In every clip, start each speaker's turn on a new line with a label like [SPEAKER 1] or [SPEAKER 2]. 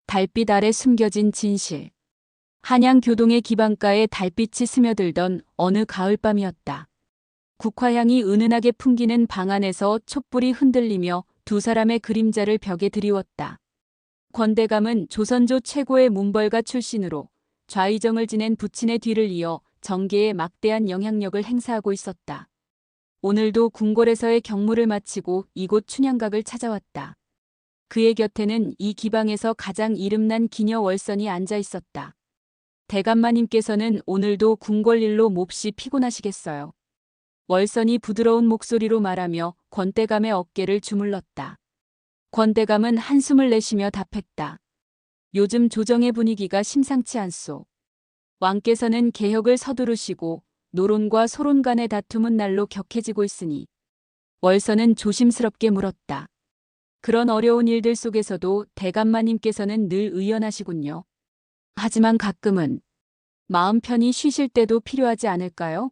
[SPEAKER 1] 달빛 아래 숨겨진 진실. 한양 교동의 기반가에 달빛이 스며들던 어느 가을밤이었다. 국화향이 은은하게 풍기는 방 안에서 촛불이 흔들리며 두 사람의 그림자를 벽에 드리웠다. 권대감은 조선조 최고의 문벌가 출신으로 좌의정을 지낸 부친의 뒤를 이어 정계에 막대한 영향력을 행사하고 있었다. 오늘도 궁궐에서의 경무를 마치고 이곳 춘향각을 찾아왔다. 그의 곁에는 이 기방에서 가장 이름난 기녀 월선이 앉아 있었다. 대감마님께서는 오늘도 궁궐 일로 몹시 피곤하시겠어요. 월선이 부드러운 목소리로 말하며 권대감의 어깨를 주물렀다. 권대감은 한숨을 내쉬며 답했다. 요즘 조정의 분위기가 심상치 않소. 왕께서는 개혁을 서두르시고 노론과 소론 간의 다툼은 날로 격해지고 있으니. 월선은 조심스럽게 물었다. 그런 어려운 일들 속에서도 대감마님께서는 늘 의연하시군요. 하지만 가끔은 마음 편히 쉬실 때도 필요하지 않을까요?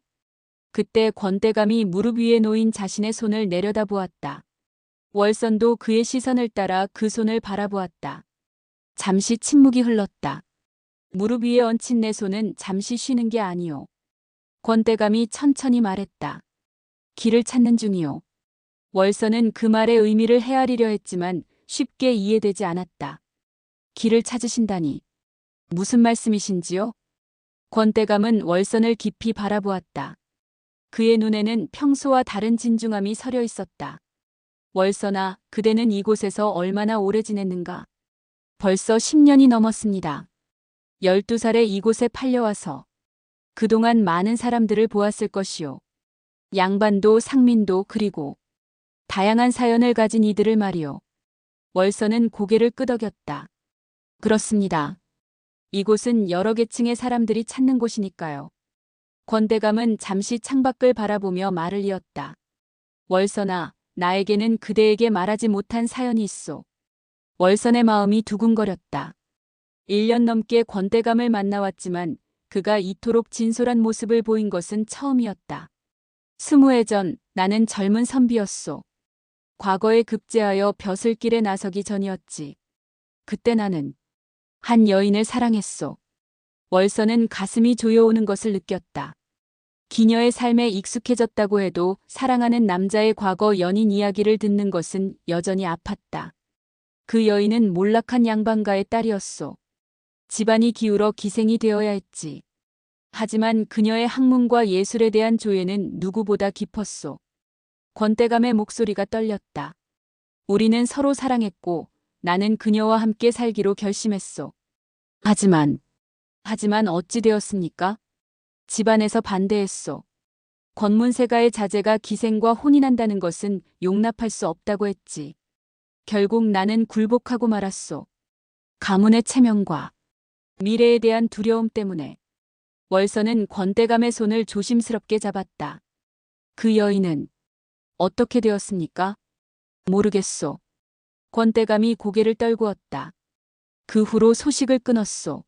[SPEAKER 1] 그때 권대감이 무릎 위에 놓인 자신의 손을 내려다보았다. 월선도 그의 시선을 따라 그 손을 바라보았다. 잠시 침묵이 흘렀다. 무릎 위에 얹힌 내 손은 잠시 쉬는 게 아니오. 권대감이 천천히 말했다. 길을 찾는 중이오. 월선은 그 말의 의미를 헤아리려 했지만 쉽게 이해되지 않았다. 길을 찾으신다니. 무슨 말씀이신지요? 권대감은 월선을 깊이 바라보았다. 그의 눈에는 평소와 다른 진중함이 서려 있었다. 월선아, 그대는 이곳에서 얼마나 오래 지냈는가? 벌써 10년이 넘었습니다. 12살에 이곳에 팔려와서 그동안 많은 사람들을 보았을 것이요. 양반도 상민도 그리고 다양한 사연을 가진 이들을 말이요. 월선은 고개를 끄덕였다. 그렇습니다. 이곳은 여러 계층의 사람들이 찾는 곳이니까요. 권대감은 잠시 창밖을 바라보며 말을 이었다. 월선아, 나에게는 그대에게 말하지 못한 사연이 있소. 월선의 마음이 두근거렸다. 1년 넘게 권대감을 만나왔지만 그가 이토록 진솔한 모습을 보인 것은 처음이었다. 20해 전 나는 젊은 선비였소. 과거에 급제하여 벼슬길에 나서기 전이었지. 그때 나는 한 여인을 사랑했소. 월선은 가슴이 조여오는 것을 느꼈다. 기녀의 삶에 익숙해졌다고 해도 사랑하는 남자의 과거 연인 이야기를 듣는 것은 여전히 아팠다. 그 여인은 몰락한 양반가의 딸이었소. 집안이 기울어 기생이 되어야 했지. 하지만 그녀의 학문과 예술에 대한 조예는 누구보다 깊었소. 권대감의 목소리가 떨렸다. 우리는 서로 사랑했고 나는 그녀와 함께 살기로 결심했소. 하지만 어찌 되었습니까? 집안에서 반대했소. 권문세가의 자제가 기생과 혼인한다는 것은 용납할 수 없다고 했지. 결국 나는 굴복하고 말았소. 가문의 체면과 미래에 대한 두려움 때문에. 월선은 권대감의 손을 조심스럽게 잡았다. 그 여인은 어떻게 되었습니까? 모르겠소. 권대감이 고개를 떨구었다. 그 후로 소식을 끊었소.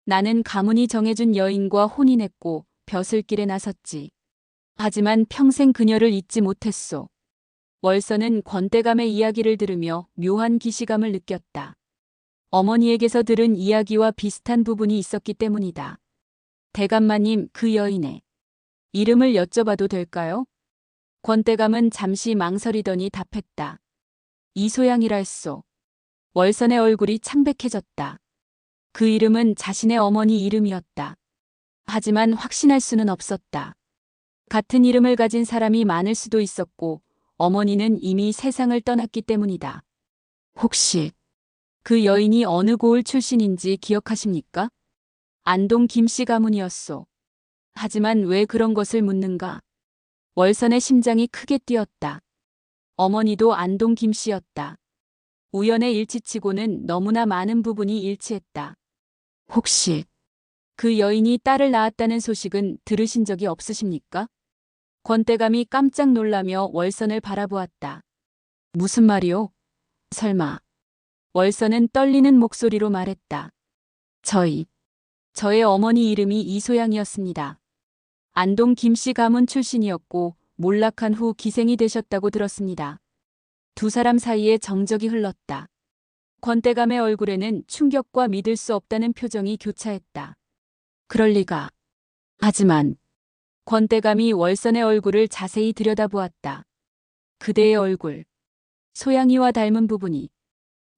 [SPEAKER 1] 나는 가문이 정해준 여인과 혼인했고 벼슬길에 나섰지. 하지만 평생 그녀를 잊지 못했소. 월선은 권대감의 이야기를 들으며 묘한 기시감을 느꼈다. 어머니에게서 들은 이야기와 비슷한 부분이 있었기 때문이다. 대감마님, 그 여인의 이름을 여쭤봐도 될까요? 권대감은 잠시 망설이더니 답했다. 이소양이라 했소. 월선의 얼굴이 창백해졌다. 그 이름은 자신의 어머니 이름이었다. 하지만 확신할 수는 없었다. 같은 이름을 가진 사람이 많을 수도 있었고 어머니는 이미 세상을 떠났기 때문이다. 혹시 그 여인이 어느 고을 출신인지 기억하십니까? 안동 김씨 가문이었소. 하지만 왜 그런 것을 묻는가? 월선의 심장이 크게 뛰었다. 어머니도 안동 김씨였다. 우연의 일치치고는 너무나 많은 부분이 일치했다. 혹시 그 여인이 딸을 낳았다는 소식은 들으신 적이 없으십니까? 권대감이 깜짝 놀라며 월선을 바라보았다. 무슨 말이오? 설마. 월선은 떨리는 목소리로 말했다. 저의 어머니 이름이 이소양이었습니다. 안동 김씨 가문 출신이었고 몰락한 후 기생이 되셨다고 들었습니다. 두 사람 사이에 정적이 흘렀다. 권대감의 얼굴에는 충격과 믿을 수 없다는 표정이 교차했다. 그럴 리가. 하지만 권대감이 월선의 얼굴을 자세히 들여다보았다. 그대의 얼굴. 소양이와 닮은 부분이.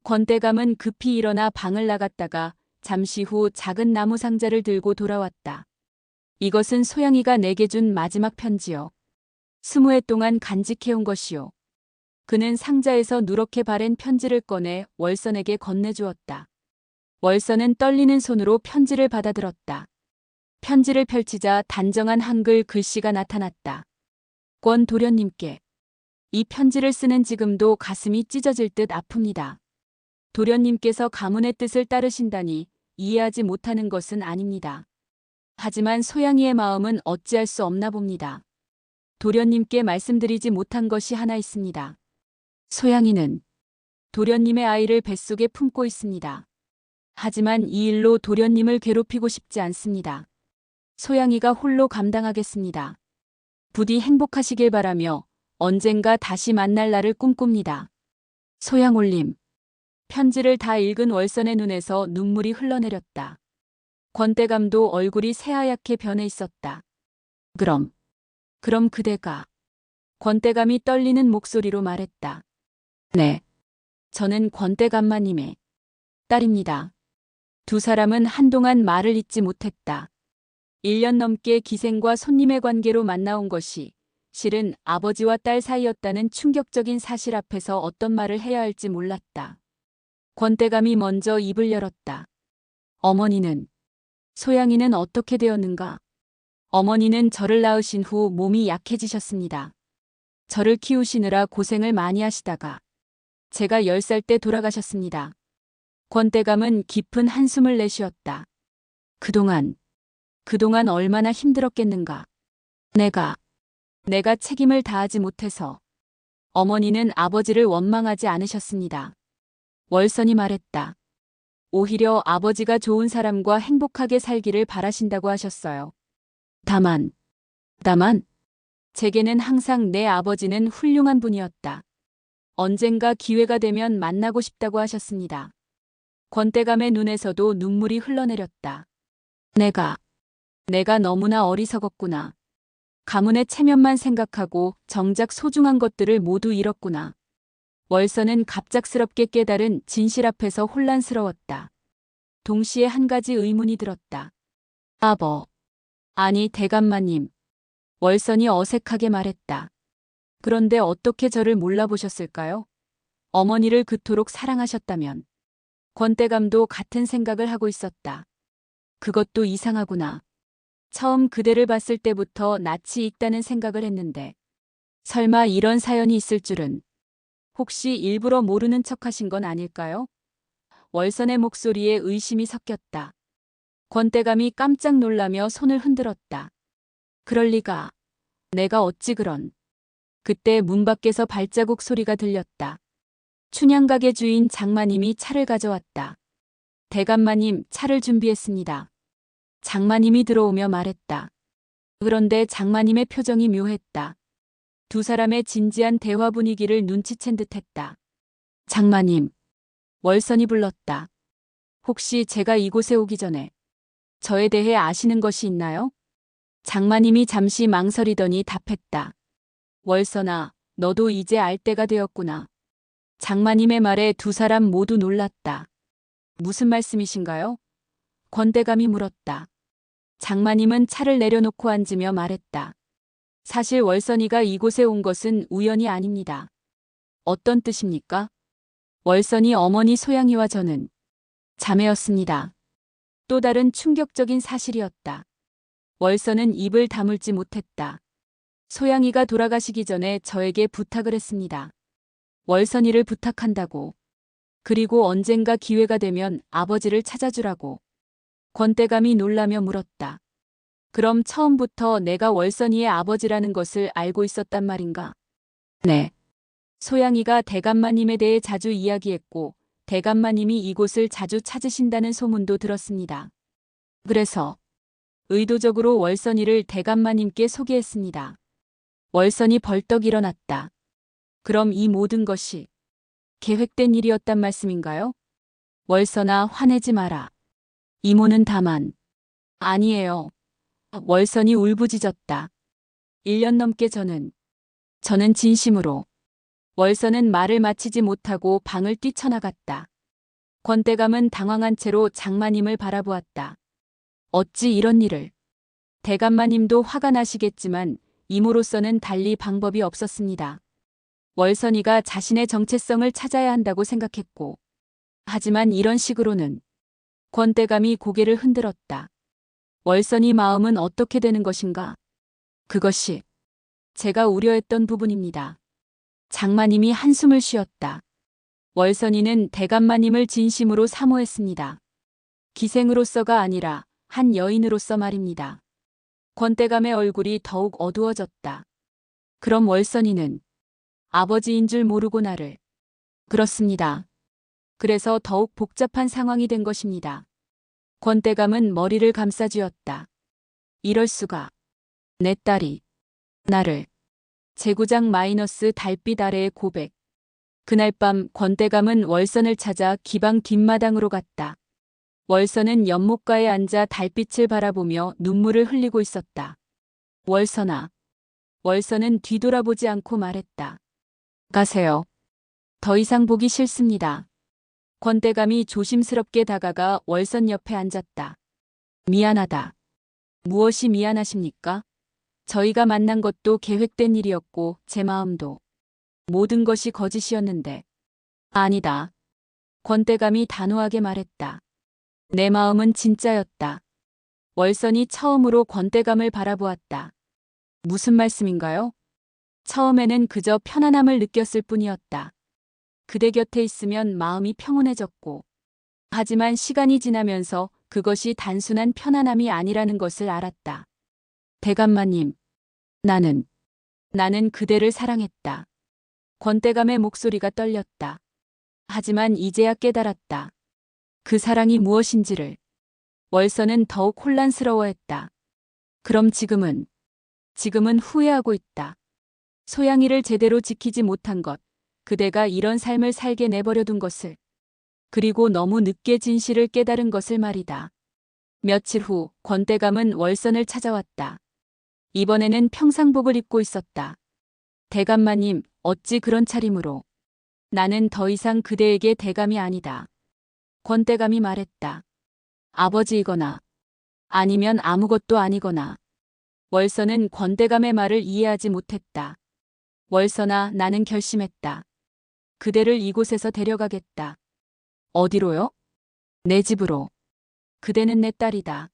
[SPEAKER 1] 권대감은 급히 일어나 방을 나갔다가 잠시 후 작은 나무 상자를 들고 돌아왔다. 이것은 소양이가 내게 준 마지막 편지요. 20해 동안 간직해온 것이요. 그는 상자에서 누렇게 바랜 편지를 꺼내 월선에게 건네주었다. 월선은 떨리는 손으로 편지를 받아들었다. 편지를 펼치자 단정한 한글 글씨가 나타났다. 권 도련님께. 이 편지를 쓰는 지금도 가슴이 찢어질 듯 아픕니다. 도련님께서 가문의 뜻을 따르신다니 이해하지 못하는 것은 아닙니다. 하지만 소양이의 마음은 어찌할 수 없나 봅니다. 도련님께 말씀드리지 못한 것이 하나 있습니다. 소양이는 도련님의 아이를 뱃속에 품고 있습니다. 하지만 이 일로 도련님을 괴롭히고 싶지 않습니다. 소양이가 홀로 감당하겠습니다. 부디 행복하시길 바라며 언젠가 다시 만날 날을 꿈꿉니다. 소양올림. 편지를 다 읽은 월선의 눈에서 눈물이 흘러내렸다. 권대감도 얼굴이 새하얗게 변해 있었다. 그럼 그대가. 권대감이 떨리는 목소리로 말했다. 네. 저는 권대감마님의 딸입니다. 두 사람은 한동안 말을 잇지 못했다. 1년 넘게 기생과 손님의 관계로 만나온 것이 실은 아버지와 딸 사이였다는 충격적인 사실 앞에서 어떤 말을 해야 할지 몰랐다. 권대감이 먼저 입을 열었다. 어머니는, 소양이는 어떻게 되었는가? 어머니는 저를 낳으신 후 몸이 약해지셨습니다. 저를 키우시느라 고생을 많이 하시다가 제가 10살 때 돌아가셨습니다. 권대감은 깊은 한숨을 내쉬었다. 그동안 얼마나 힘들었겠는가. 내가 책임을 다하지 못해서. 어머니는 아버지를 원망하지 않으셨습니다. 월선이 말했다. 오히려 아버지가 좋은 사람과 행복하게 살기를 바라신다고 하셨어요. 다만, 제게는 항상 내 아버지는 훌륭한 분이었다. 언젠가 기회가 되면 만나고 싶다고 하셨습니다. 권대감의 눈에서도 눈물이 흘러내렸다. 내가 너무나 어리석었구나. 가문의 체면만 생각하고 정작 소중한 것들을 모두 잃었구나. 월선은 갑작스럽게 깨달은 진실 앞에서 혼란스러웠다. 동시에 한 가지 의문이 들었다. 아니 대감마님. 월선이 어색하게 말했다. 그런데 어떻게 저를 몰라보셨을까요? 어머니를 그토록 사랑하셨다면. 권대감도 같은 생각을 하고 있었다. 그것도 이상하구나. 처음 그대를 봤을 때부터 낯이 익다는 생각을 했는데 설마 이런 사연이 있을 줄은. 혹시 일부러 모르는 척하신 건 아닐까요? 월선의 목소리에 의심이 섞였다. 권대감이 깜짝 놀라며 손을 흔들었다. 그럴 리가. 내가 어찌 그런. 그때 문 밖에서 발자국 소리가 들렸다. 춘향가게 주인 장마님이 차를 가져왔다. 대감마님, 차를 준비했습니다. 장마님이 들어오며 말했다. 그런데 장마님의 표정이 묘했다. 두 사람의 진지한 대화 분위기를 눈치챈 듯했다. 장마님. 월선이 불렀다. 혹시 제가 이곳에 오기 전에 저에 대해 아시는 것이 있나요? 장마님이 잠시 망설이더니 답했다. 월선아, 너도 이제 알 때가 되었구나. 장마님의 말에 두 사람 모두 놀랐다. 무슨 말씀이신가요? 권대감이 물었다. 장마님은 차를 내려놓고 앉으며 말했다. 사실 월선이가 이곳에 온 것은 우연이 아닙니다. 어떤 뜻입니까? 월선이 어머니 소양이와 저는 자매였습니다. 또 다른 충격적인 사실이었다. 월선은 입을 다물지 못했다. 소양이가 돌아가시기 전에 저에게 부탁을 했습니다. 월선이를 부탁한다고. 그리고 언젠가 기회가 되면 아버지를 찾아주라고. 권대감이 놀라며 물었다. 그럼 처음부터 내가 월선이의 아버지라는 것을 알고 있었단 말인가? 네. 소양이가 대감마님에 대해 자주 이야기했고 대감마님이 이곳을 자주 찾으신다는 소문도 들었습니다. 그래서 의도적으로 월선이를 대감마님께 소개했습니다. 월선이 벌떡 일어났다. 그럼 이 모든 것이 계획된 일이었단 말씀인가요? 월선아, 화내지 마라. 이모는 다만. 아니에요. 월선이 울부짖었다. 1년 넘게 저는 진심으로. 월선은 말을 마치지 못하고 방을 뛰쳐나갔다. 권대감은 당황한 채로 장마님을 바라보았다. 어찌 이런 일을. 대감마님도 화가 나시겠지만 이모로서는 달리 방법이 없었습니다. 월선이가 자신의 정체성을 찾아야 한다고 생각했고, 하지만 이런 식으로는. 권대감이 고개를 흔들었다. 월선이 마음은 어떻게 되는 것인가? 그것이 제가 우려했던 부분입니다. 장마님이 한숨을 쉬었다. 월선이는 대감마님을 진심으로 사모했습니다. 기생으로서가 아니라 한 여인으로서 말입니다. 권대감의 얼굴이 더욱 어두워졌다. 그럼 월선이는 아버지인 줄 모르고 나를. 그렇습니다. 그래서 더욱 복잡한 상황이 된 것입니다. 권대감은 머리를 감싸쥐었다. 이럴 수가. 내 딸이 나를. 제구장 마이너스 달빛 아래의 고백. 그날 밤 권대감은 월선을 찾아 기방 뒷마당으로 갔다. 월선은 연못가에 앉아 달빛을 바라보며 눈물을 흘리고 있었다. 월선아. 월선은 뒤돌아보지 않고 말했다. 가세요. 더 이상 보기 싫습니다. 권대감이 조심스럽게 다가가 월선 옆에 앉았다. 미안하다. 무엇이 미안하십니까? 저희가 만난 것도 계획된 일이었고 제 마음도. 모든 것이 거짓이었는데. 아니다. 권대감이 단호하게 말했다. 내 마음은 진짜였다. 월선이 처음으로 권대감을 바라보았다. 무슨 말씀인가요? 처음에는 그저 편안함을 느꼈을 뿐이었다. 그대 곁에 있으면 마음이 평온해졌고, 하지만 시간이 지나면서 그것이 단순한 편안함이 아니라는 것을 알았다. 대감마님, 나는 그대를 사랑했다. 권대감의 목소리가 떨렸다. 하지만 이제야 깨달았다. 그 사랑이 무엇인지를. 월선은 더욱 혼란스러워했다. 그럼 지금은 후회하고 있다. 소양이를 제대로 지키지 못한 것, 그대가 이런 삶을 살게 내버려둔 것을, 그리고 너무 늦게 진실을 깨달은 것을 말이다. 며칠 후 권대감은 월선을 찾아왔다. 이번에는 평상복을 입고 있었다. 대감마님, 어찌 그런 차림으로. 나는 더 이상 그대에게 대감이 아니다. 권대감이 말했다. 아버지이거나 아니면 아무것도 아니거나. 월선은 권대감의 말을 이해하지 못했다. 월선아, 나는 결심했다. 그대를 이곳에서 데려가겠다. 어디로요? 내 집으로. 그대는 내 딸이다.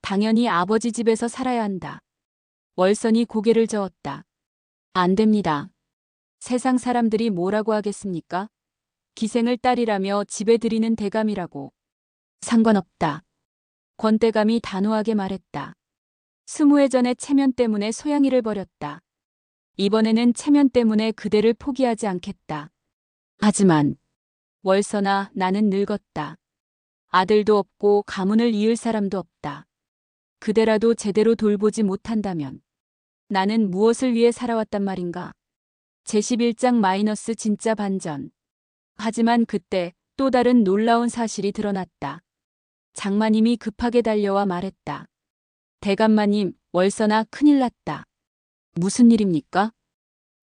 [SPEAKER 1] 당연히 아버지 집에서 살아야 한다. 월선이 고개를 저었다. 안 됩니다. 세상 사람들이 뭐라고 하겠습니까? 기생을 딸이라며 집에 들이는 대감이라고. 상관없다. 권대감이 단호하게 말했다. 20회 전에 체면 때문에 소양이를 버렸다. 이번에는 체면 때문에 그대를 포기하지 않겠다. 하지만 월선아, 나는 늙었다. 아들도 없고 가문을 이을 사람도 없다. 그대라도 제대로 돌보지 못한다면 나는 무엇을 위해 살아왔단 말인가? 제11장 마이너스 진짜 반전. 하지만 그때 또 다른 놀라운 사실이 드러났다. 장마님이 급하게 달려와 말했다. 대감마님, 월선아, 큰일 났다. 무슨 일입니까?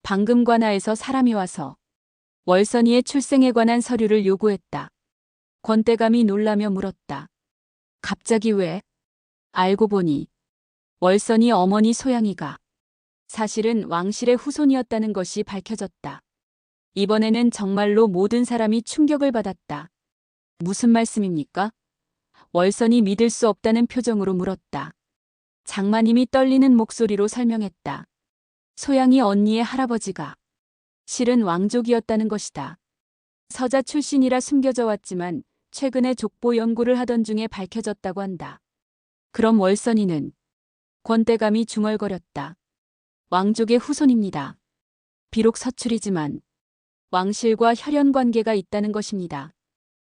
[SPEAKER 1] 방금 관아에서 사람이 와서 월선이의 출생에 관한 서류를 요구했다. 권대감이 놀라며 물었다. 갑자기 왜? 알고 보니 월선이 어머니 소양이가 사실은 왕실의 후손이었다는 것이 밝혀졌다. 이번에는 정말로 모든 사람이 충격을 받았다. 무슨 말씀입니까? 월선이 믿을 수 없다는 표정으로 물었다. 장마님이 떨리는 목소리로 설명했다. 소양이 언니의 할아버지가 실은 왕족이었다는 것이다. 서자 출신이라 숨겨져 왔지만 최근에 족보 연구를 하던 중에 밝혀졌다고 한다. 그럼 월선이는? 권대감이 중얼거렸다. 왕족의 후손입니다. 비록 서출이지만 왕실과 혈연 관계가 있다는 것입니다.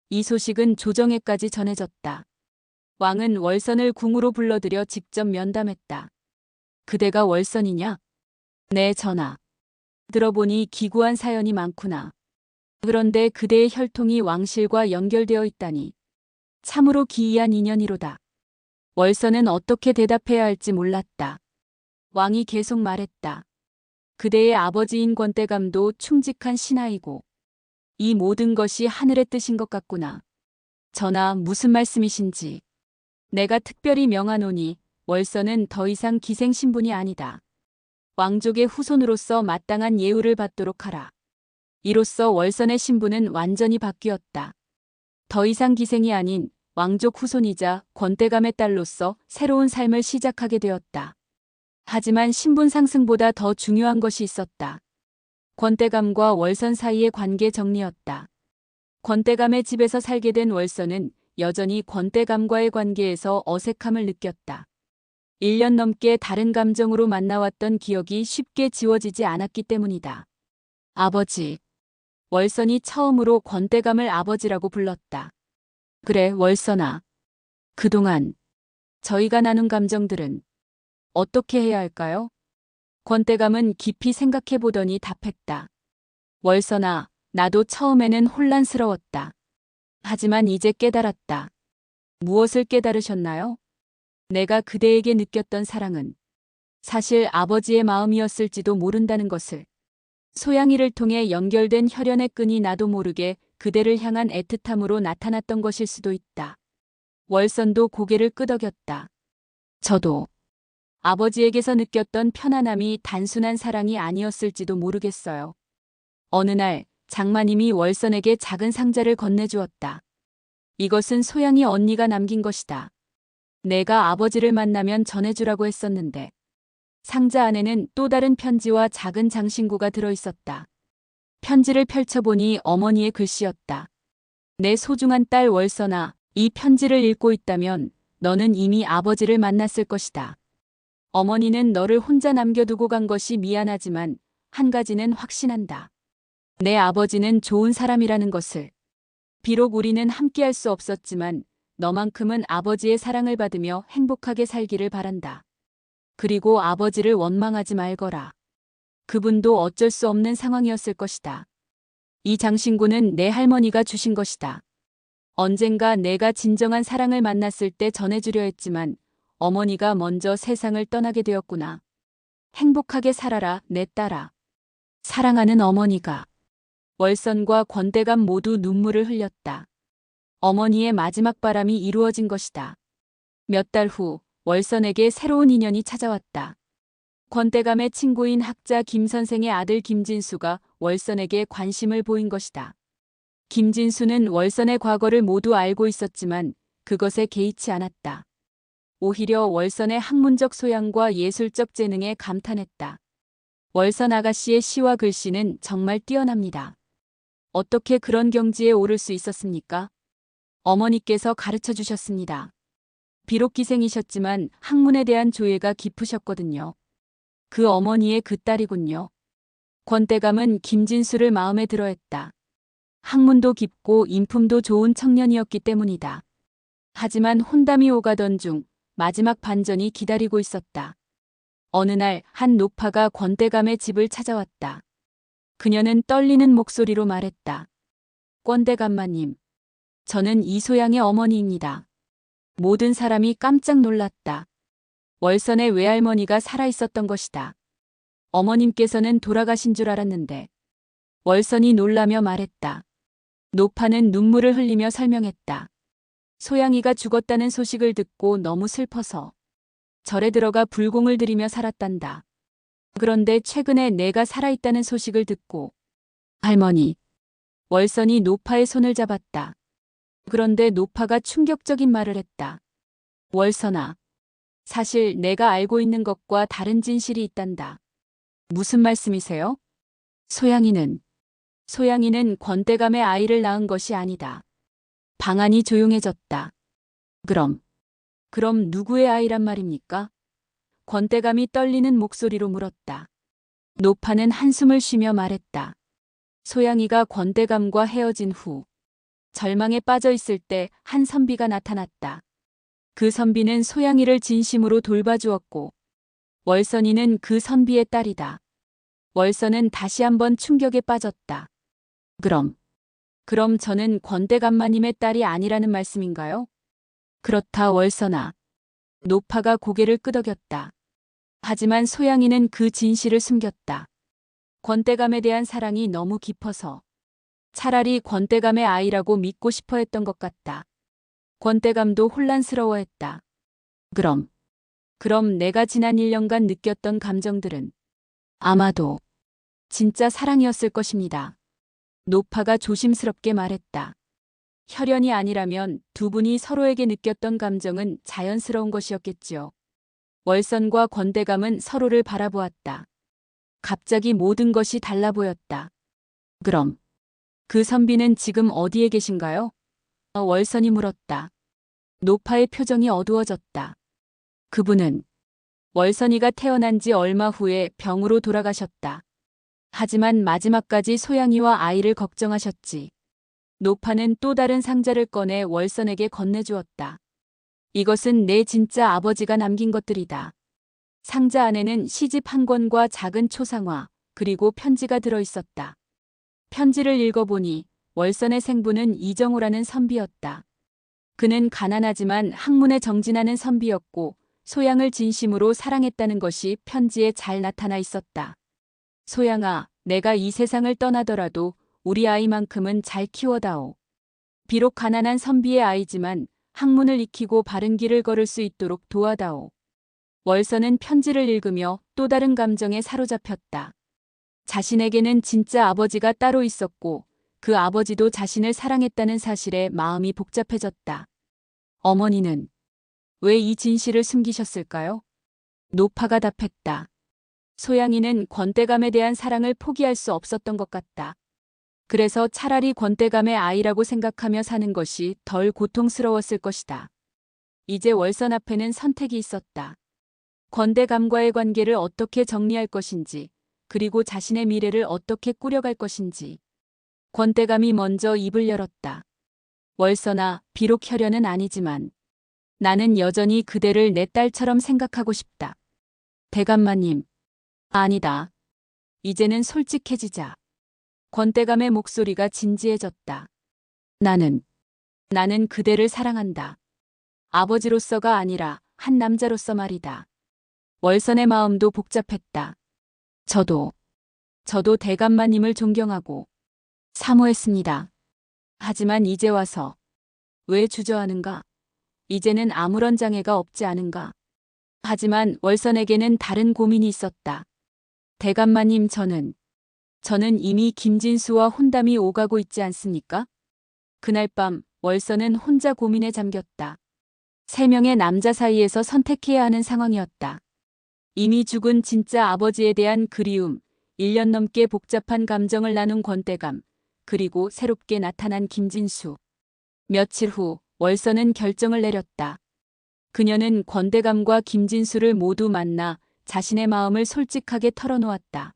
[SPEAKER 1] 이 소식은 조정에까지 전해졌다. 왕은 월선을 궁으로 불러들여 직접 면담했다. 그대가 월선이냐? 네, 전하. 들어보니 기구한 사연이 많구나. 그런데 그대의 혈통이 왕실과 연결되어 있다니 참으로 기이한 인연이로다. 월선은 어떻게 대답해야 할지 몰랐다. 왕이 계속 말했다. 그대의 아버지인 권대감도 충직한 신하이고 이 모든 것이 하늘의 뜻인 것 같구나. 전하, 무슨 말씀이신지. 내가 특별히 명하노니 월선은 더 이상 기생 신분이 아니다. 왕족의 후손으로서 마땅한 예우를 받도록 하라. 이로써 월선의 신분은 완전히 바뀌었다. 더 이상 기생이 아닌 왕족 후손이자 권대감의 딸로서 새로운 삶을 시작하게 되었다. 하지만 신분 상승보다 더 중요한 것이 있었다. 권대감과 월선 사이의 관계 정리였다. 권대감의 집에서 살게 된 월선은 여전히 권대감과의 관계에서 어색함을 느꼈다. 1년 넘게 다른 감정으로 만나왔던 기억이 쉽게 지워지지 않았기 때문이다. 아버지. 월선이 처음으로 권대감을 아버지라고 불렀다. 그래, 월선아. 그동안 저희가 나눈 감정들은 어떻게 해야 할까요? 권대감은 깊이 생각해 보더니 답했다. 월선아, 나도 처음에는 혼란스러웠다. 하지만 이제 깨달았다. 무엇을 깨달으셨나요? 내가 그대에게 느꼈던 사랑은 사실 아버지의 마음이었을지도 모른다는 것을. 소양이를 통해 연결된 혈연의 끈이 나도 모르게 그대를 향한 애틋함으로 나타났던 것일 수도 있다. 월선도 고개를 끄덕였다. 저도 아버지에게서 느꼈던 편안함이 단순한 사랑이 아니었을지도 모르겠어요. 어느 날 장마님이 월선에게 작은 상자를 건네주었다. 이것은 소양이 언니가 남긴 것이다. 내가 아버지를 만나면 전해주라고 했었는데. 상자 안에는 또 다른 편지와 작은 장신구가 들어있었다. 편지를 펼쳐보니 어머니의 글씨였다. 내 소중한 딸 월선아, 이 편지를 읽고 있다면 너는 이미 아버지를 만났을 것이다. 어머니는 너를 혼자 남겨두고 간 것이 미안하지만 한 가지는 확신한다. 내 아버지는 좋은 사람이라는 것을. 비록 우리는 함께할 수 없었지만 너만큼은 아버지의 사랑을 받으며 행복하게 살기를 바란다. 그리고 아버지를 원망하지 말거라. 그분도 어쩔 수 없는 상황이었을 것이다. 이 장신구는 내 할머니가 주신 것이다. 언젠가 내가 진정한 사랑을 만났을 때 전해주려 했지만 어머니가 먼저 세상을 떠나게 되었구나. 행복하게 살아라, 내 딸아. 사랑하는 어머니가. 월선과 권대감 모두 눈물을 흘렸다. 어머니의 마지막 바람이 이루어진 것이다. 몇 달 후 월선에게 새로운 인연이 찾아왔다. 권대감의 친구인 학자 김 선생의 아들 김진수가 월선에게 관심을 보인 것이다. 김진수는 월선의 과거를 모두 알고 있었지만 그것에 개의치 않았다. 오히려 월선의 학문적 소양과 예술적 재능에 감탄했다. 월선 아가씨의 시와 글씨는 정말 뛰어납니다. 어떻게 그런 경지에 오를 수 있었습니까? 어머니께서 가르쳐 주셨습니다. 비록 기생이셨지만 학문에 대한 조예가 깊으셨거든요. 그 어머니의 그 딸이군요. 권대감은 김진수를 마음에 들어했다. 학문도 깊고 인품도 좋은 청년이었기 때문이다. 하지만 혼담이 오가던 중 마지막 반전이 기다리고 있었다. 어느 날 한 노파가 권대감의 집을 찾아왔다. 그녀는 떨리는 목소리로 말했다. 권대감마님, 저는 이소양의 어머니입니다. 모든 사람이 깜짝 놀랐다. 월선의 외할머니가 살아있었던 것이다. 어머님께서는 돌아가신 줄 알았는데. 월선이 놀라며 말했다. 노파는 눈물을 흘리며 설명했다. 소양이가 죽었다는 소식을 듣고 너무 슬퍼서 절에 들어가 불공을 들이며 살았단다. 그런데 최근에 내가 살아있다는 소식을 듣고. 할머니. 월선이 노파의 손을 잡았다. 그런데 노파가 충격적인 말을 했다. 월선아. 사실 내가 알고 있는 것과 다른 진실이 있단다. 무슨 말씀이세요? 소양이는 권대감의 아이를 낳은 것이 아니다. 방안이 조용해졌다. 그럼 누구의 아이란 말입니까? 권대감이 떨리는 목소리로 물었다. 노파는 한숨을 쉬며 말했다. 소양이가 권대감과 헤어진 후 절망에 빠져 있을 때 한 선비가 나타났다. 그 선비는 소양이를 진심으로 돌봐주었고 월선이는 그 선비의 딸이다. 월선은 다시 한번 충격에 빠졌다. 그럼 그럼 저는 권대감마님의 딸이 아니라는 말씀인가요? 그렇다 월선아. 노파가 고개를 끄덕였다. 하지만 소양이는 그 진실을 숨겼다. 권대감에 대한 사랑이 너무 깊어서 차라리 권대감의 아이라고 믿고 싶어 했던 것 같다. 권대감도 혼란스러워했다. 그럼 내가 지난 1년간 느꼈던 감정들은 아마도 진짜 사랑이었을 것입니다. 노파가 조심스럽게 말했다. 혈연이 아니라면 두 분이 서로에게 느꼈던 감정은 자연스러운 것이었겠지요. 월선과 권대감은 서로를 바라보았다. 갑자기 모든 것이 달라 보였다. 그럼 그 선비는 지금 어디에 계신가요? 월선이 물었다. 노파의 표정이 어두워졌다. 그분은 월선이가 태어난 지 얼마 후에 병으로 돌아가셨다. 하지만 마지막까지 소양이와 아이를 걱정하셨지. 노파는 또 다른 상자를 꺼내 월선에게 건네주었다. 이것은 내 진짜 아버지가 남긴 것들이다. 상자 안에는 시집 한 권과 작은 초상화, 그리고 편지가 들어있었다. 편지를 읽어보니 월선의 생부는 이정호라는 선비였다. 그는 가난하지만 학문에 정진하는 선비였고 소양을 진심으로 사랑했다는 것이 편지에 잘 나타나 있었다. 소양아, 내가 이 세상을 떠나더라도 우리 아이만큼은 잘 키워다오. 비록 가난한 선비의 아이지만 학문을 익히고 바른 길을 걸을 수 있도록 도와다오. 월선은 편지를 읽으며 또 다른 감정에 사로잡혔다. 자신에게는 진짜 아버지가 따로 있었고 그 아버지도 자신을 사랑했다는 사실에 마음이 복잡해졌다. 어머니는 왜 이 진실을 숨기셨을까요? 노파가 답했다. 소양이는 권대감에 대한 사랑을 포기할 수 없었던 것 같다. 그래서 차라리 권대감의 아이라고 생각하며 사는 것이 덜 고통스러웠을 것이다. 이제 월선 앞에는 선택이 있었다. 권대감과의 관계를 어떻게 정리할 것인지, 그리고 자신의 미래를 어떻게 꾸려갈 것인지. 권대감이 먼저 입을 열었다. 월선아, 비록 혈연은 아니지만 나는 여전히 그대를 내 딸처럼 생각하고 싶다. 대감마님. 아니다. 이제는 솔직해지자. 권대감의 목소리가 진지해졌다. 나는 그대를 사랑한다. 아버지로서가 아니라 한 남자로서 말이다. 월선의 마음도 복잡했다. 저도 대감마님을 존경하고 사모했습니다. 하지만 이제 와서 왜 주저하는가? 이제는 아무런 장애가 없지 않은가? 하지만 월선에게는 다른 고민이 있었다. 대감마님, 저는 이미 김진수와 혼담이 오가고 있지 않습니까? 그날 밤 월선은 혼자 고민에 잠겼다. 3명의 남자 사이에서 선택해야 하는 상황이었다. 이미 죽은 진짜 아버지에 대한 그리움, 1년 넘게 복잡한 감정을 나눈 권대감, 그리고 새롭게 나타난 김진수. 며칠 후 월선은 결정을 내렸다. 그녀는 권대감과 김진수를 모두 만나 자신의 마음을 솔직하게 털어놓았다.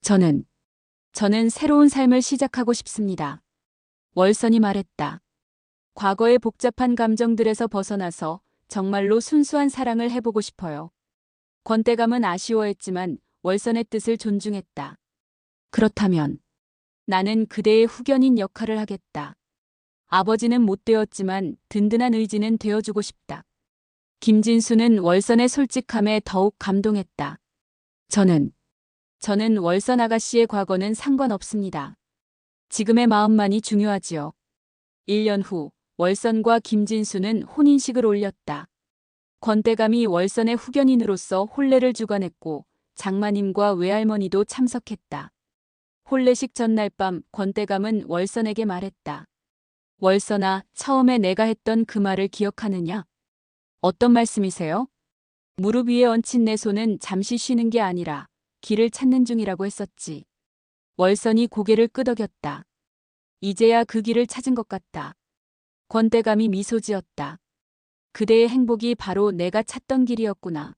[SPEAKER 1] 저는 새로운 삶을 시작하고 싶습니다. 월선이 말했다. 과거의 복잡한 감정들에서 벗어나서 정말로 순수한 사랑을 해보고 싶어요. 권대감은 아쉬워했지만 월선의 뜻을 존중했다. 그렇다면 나는 그대의 후견인 역할을 하겠다. 아버지는 못 되었지만 든든한 의지는 되어주고 싶다. 김진수는 월선의 솔직함에 더욱 감동했다. 저는 월선 아가씨의 과거는 상관없습니다. 지금의 마음만이 중요하지요. 1년 후 월선과 김진수는 혼인식을 올렸다. 권대감이 월선의 후견인으로서 혼례를 주관했고 장마님과 외할머니도 참석했다. 혼례식 전날 밤 권대감은 월선에게 말했다. 월선아, 처음에 내가 했던 그 말을 기억하느냐? 어떤 말씀이세요? 무릎 위에 얹힌 내 손은 잠시 쉬는 게 아니라 길을 찾는 중이라고 했었지. 월선이 고개를 끄덕였다. 이제야 그 길을 찾은 것 같다. 권대감이 미소 지었다. 그대의 행복이 바로 내가 찾던 길이었구나.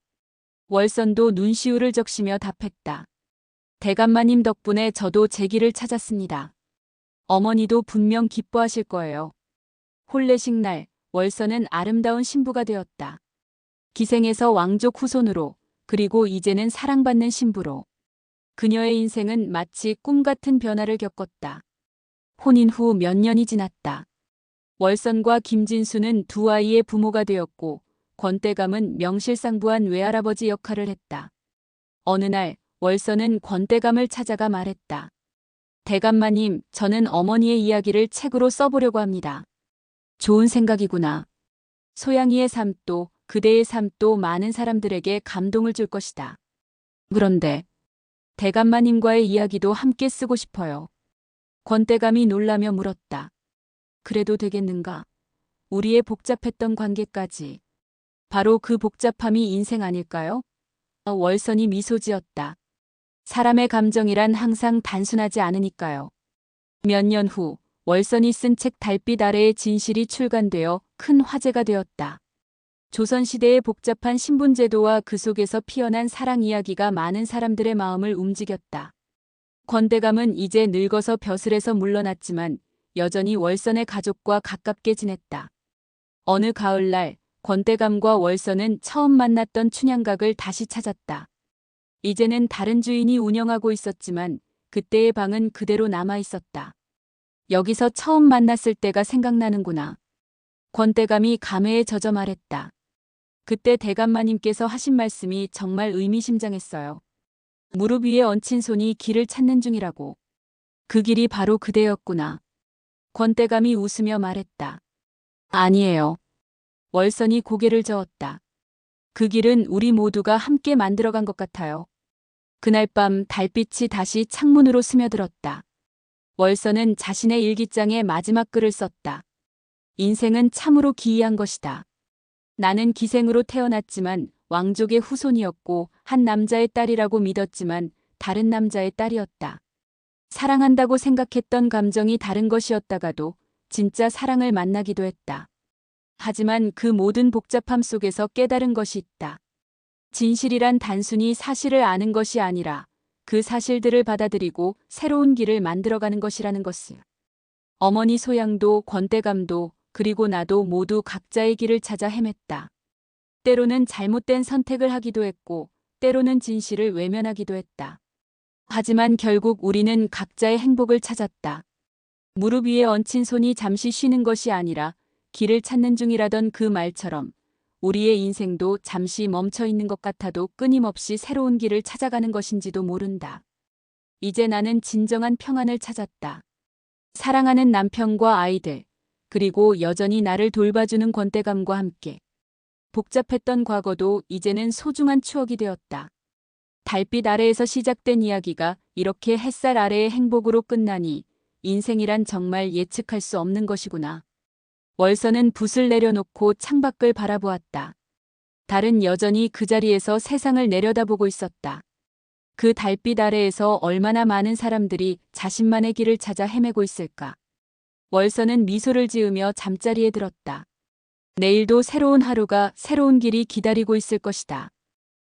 [SPEAKER 1] 월선도 눈시울을 적시며 답했다. 대감마님 덕분에 저도 제 길을 찾았습니다. 어머니도 분명 기뻐하실 거예요. 혼례식 날 월선은 아름다운 신부가 되었다. 기생에서 왕족 후손으로, 그리고 이제는 사랑받는 신부로. 그녀의 인생은 마치 꿈 같은 변화를 겪었다. 혼인 후 몇 년이 지났다. 월선과 김진수는 두 아이의 부모가 되었고 권대감은 명실상부한 외할아버지 역할을 했다. 어느 날 월선은 권대감을 찾아가 말했다. 대감마님, 저는 어머니의 이야기를 책으로 써보려고 합니다. 좋은 생각이구나. 소양이의 삶도 그대의 삶도 많은 사람들에게 감동을 줄 것이다. 그런데 대감마님과의 이야기도 함께 쓰고 싶어요. 권대감이 놀라며 물었다. 그래도 되겠는가? 우리의 복잡했던 관계까지. 바로 그 복잡함이 인생 아닐까요? 월선이 미소 지었다. 사람의 감정이란 항상 단순하지 않으니까요. 몇 년 후 월선이 쓴 책 달빛 아래의 진실이 출간되어 큰 화제가 되었다. 조선시대의 복잡한 신분제도와 그 속에서 피어난 사랑 이야기가 많은 사람들의 마음을 움직였다. 권대감은 이제 늙어서 벼슬에서 물러났지만 여전히 월선의 가족과 가깝게 지냈다. 어느 가을날 권대감과 월선은 처음 만났던 춘향각을 다시 찾았다. 이제는 다른 주인이 운영하고 있었지만 그때의 방은 그대로 남아 있었다. 여기서 처음 만났을 때가 생각나는구나. 권대감이 감회에 젖어 말했다. 그때 대감마님께서 하신 말씀이 정말 의미심장했어요. 무릎 위에 얹힌 손이 길을 찾는 중이라고. 그 길이 바로 그대였구나. 권대감이 웃으며 말했다. 아니에요. 월선이 고개를 저었다. 그 길은 우리 모두가 함께 만들어간 것 같아요. 그날 밤 달빛이 다시 창문으로 스며들었다. 월선은 자신의 일기장에 마지막 글을 썼다. 인생은 참으로 기이한 것이다. 나는 기생으로 태어났지만 왕족의 후손이었고 한 남자의 딸이라고 믿었지만 다른 남자의 딸이었다. 사랑한다고 생각했던 감정이 다른 것이었다가도 진짜 사랑을 만나기도 했다. 하지만 그 모든 복잡함 속에서 깨달은 것이 있다. 진실이란 단순히 사실을 아는 것이 아니라 그 사실들을 받아들이고 새로운 길을 만들어가는 것이라는 것을. 어머니 소양도 권대감도 그리고 나도 모두 각자의 길을 찾아 헤맸다. 때로는 잘못된 선택을 하기도 했고 때로는 진실을 외면하기도 했다. 하지만 결국 우리는 각자의 행복을 찾았다. 무릎 위에 얹힌 손이 잠시 쉬는 것이 아니라 길을 찾는 중이라던 그 말처럼 우리의 인생도 잠시 멈춰 있는 것 같아도 끊임없이 새로운 길을 찾아가는 것인지도 모른다. 이제 나는 진정한 평안을 찾았다. 사랑하는 남편과 아이들, 그리고 여전히 나를 돌봐주는 권대감과 함께. 복잡했던 과거도 이제는 소중한 추억이 되었다. 달빛 아래에서 시작된 이야기가 이렇게 햇살 아래의 행복으로 끝나니 인생이란 정말 예측할 수 없는 것이구나. 월선은 붓을 내려놓고 창밖을 바라보았다. 달은 여전히 그 자리에서 세상을 내려다보고 있었다. 그 달빛 아래에서 얼마나 많은 사람들이 자신만의 길을 찾아 헤매고 있을까. 월선은 미소를 지으며 잠자리에 들었다. 내일도 새로운 하루가 새로운 길이 기다리고 있을 것이다.